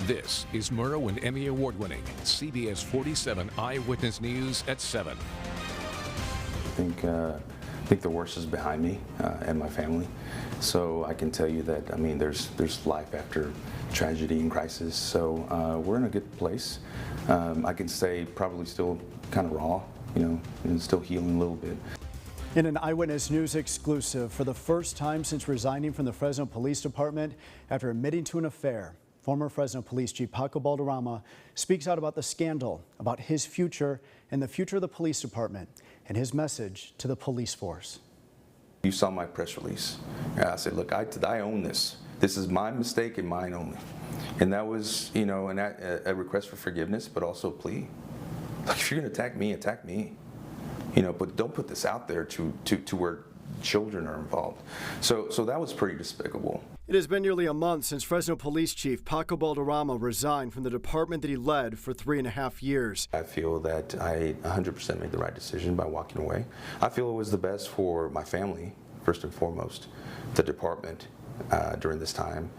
This is Murrow and Emmy Award-winning CBS 47 Eyewitness News at 7. I think the worst is behind me and my family. So I can tell you that, I mean, there's life after tragedy and crisis. So we're in a good place. I can say probably still kind of raw, and still healing a little bit. In an Eyewitness News exclusive, for the first time since resigning from the Fresno Police Department after admitting to an affair, former Fresno Police Chief Paco Balderrama speaks out about the scandal, about his future and the future of the police department, and his message to the police force. You saw my press release. I said, look, I own this. This is my mistake and mine only. And that was, a request for forgiveness, but also a plea. Like, if you're going to attack me. But don't put this out there to where children are involved. So that was pretty despicable. It has been nearly a month since Fresno Police Chief Paco Balderrama resigned from the department that he led for 3.5 years. I feel that I 100% made the right decision by walking away. I feel it was the best for my family, first and foremost, the department during this time,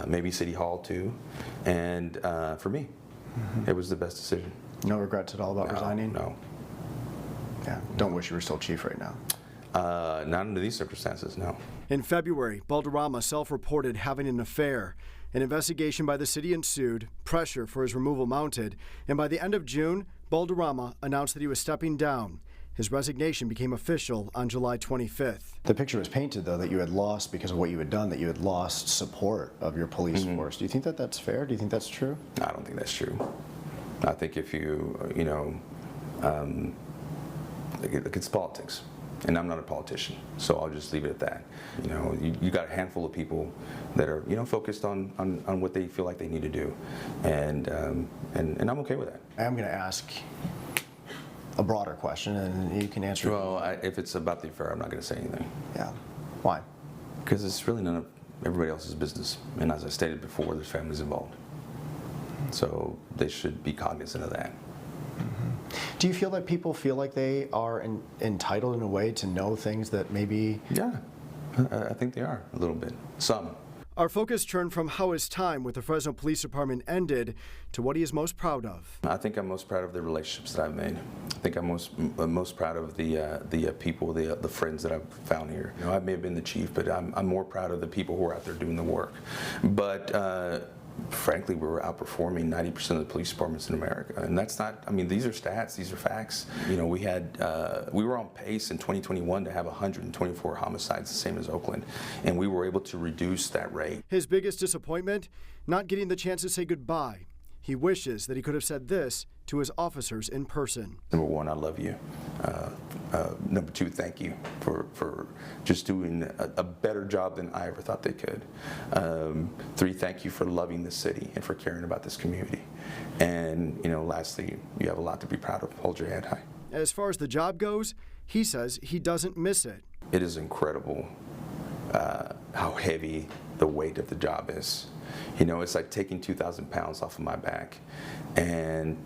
maybe City Hall too, and for me, it was the best decision. No regrets at all about resigning? No. Yeah, don't wish you were still chief right now. Not under these circumstances, no. In February, Balderrama self-reported having an affair. An investigation by the city ensued, pressure for his removal mounted, and by the end of June, Balderrama announced that he was stepping down. His resignation became official on July 25th. The picture was painted, though, that you had lost, because of what you had done, that you had lost support of your police force. Do you think that that's fair? Do you think that's true? I don't think that's true. I think if it's politics, and I'm not a politician, so I'll just leave it at that. You got a handful of people that are, focused on what they feel like they need to do, and I'm okay with that. I'm going to ask a broader question, and you can answer. Well, if it's about the affair, I'm not going to say anything. Yeah. Why? Because it's really none of everybody else's business, and as I stated before, there's families involved, so they should be cognizant of that. Do you feel that people feel like they are entitled in a way to know things that maybe... Yeah, I think they are, a little bit. Some. Our focus turned from how his time with the Fresno Police Department ended to what he is most proud of. I think I'm most proud of the relationships that I've made. I think I'm most proud of the people, the friends that I've found here. I may have been the chief, but I'm more proud of the people who are out there doing the work. But frankly, we were outperforming 90% of the police departments in America, and that's not. I mean, these are stats, these are facts. We were on pace in 2021 to have 124 homicides, the same as Oakland, and we were able to reduce that rate. His biggest disappointment, not getting the chance to say goodbye. He wishes that he could have said this to his officers in person. Number one, I love you. Number two, thank you for just doing a better job than I ever thought they could. Three, thank you for loving this city and for caring about this community. And lastly, you have a lot to be proud of. Hold your head high. As far as the job goes, he says he doesn't miss it. It is incredible how heavy the weight of the job is. It's like taking 2,000 pounds off of my back. And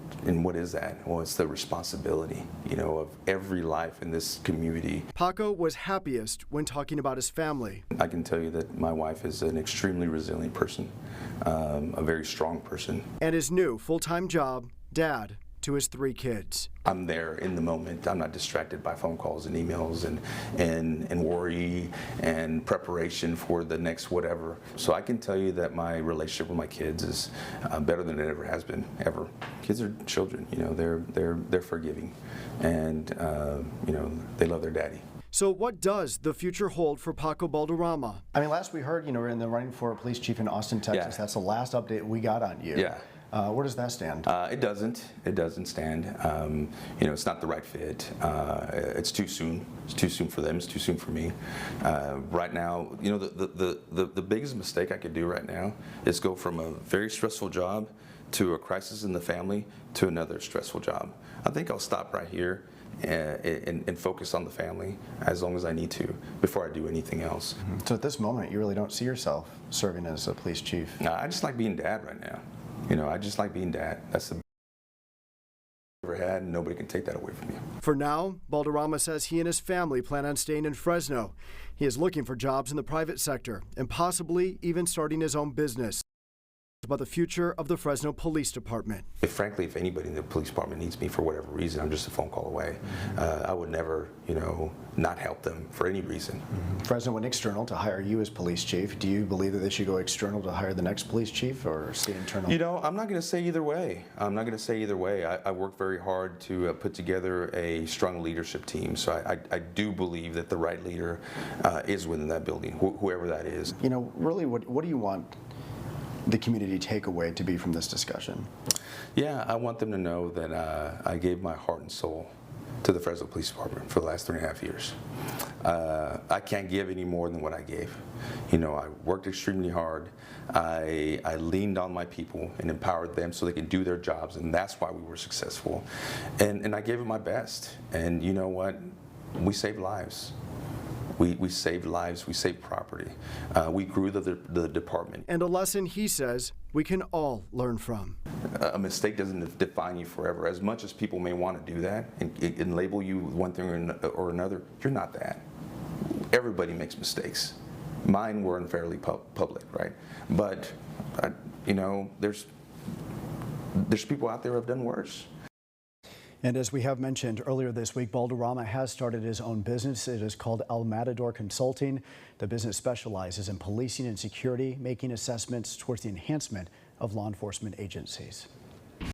what is that? Well, it's the responsibility, of every life in this community. Paco was happiest when talking about his family. I can tell you that my wife is an extremely resilient person, a very strong person. And his new full-time job, dad to his 3 kids. I'm there in the moment. I'm not distracted by phone calls and emails and worry and preparation for the next whatever. So I can tell you that my relationship with my kids is better than it ever has been, ever. Kids are children, they're forgiving, and they love their daddy. So what does the future hold for Paco Balderrama? I mean, last we heard, we're in the running for a police chief in Austin, Texas. Yeah. That's the last update we got on you. Yeah. Where does that stand? It doesn't stand. It's not the right fit. It's too soon. It's too soon for them. It's too soon for me. Right now, the biggest mistake I could do right now is go from a very stressful job to a crisis in the family to another stressful job. I think I'll stop right here and focus on the family as long as I need to before I do anything else. So at this moment, you really don't see yourself serving as a police chief? No, I just like being dad right now. I just like being dad. That's the best I've ever had, and nobody can take that away from you. For now, Balderrama says he and his family plan on staying in Fresno. He is looking for jobs in the private sector and possibly even starting his own business. about the future of the Fresno Police Department. Frankly, if anybody in the police department needs me for whatever reason, I'm just a phone call away. I would never, not help them for any reason. Fresno went external to hire you as police chief. Do you believe that they should go external to hire the next police chief, or stay internal? I'm not going to say either way. I worked very hard to put together a strong leadership team, so I do believe that the right leader is within that building, whoever that is. Really, what do you want the community takeaway to be from this discussion? Yeah, I want them to know that I gave my heart and soul to the Fresno Police Department for the last 3.5 years. I can't give any more than what I gave. I worked extremely hard. I leaned on my people and empowered them so they can do their jobs, and that's why we were successful. And I gave it my best. And you know what? We saved lives. We saved lives, we saved property. We grew the department. And a lesson, he says, we can all learn from. A mistake doesn't define you forever. As much as people may want to do that and label you with one thing or another, you're not that. Everybody makes mistakes. Mine were unfairly public, right? But, there's people out there who have done worse. And as we have mentioned earlier this week, Balderrama has started his own business. It is called El Matador Consulting. The business specializes in policing and security, making assessments towards the enhancement of law enforcement agencies.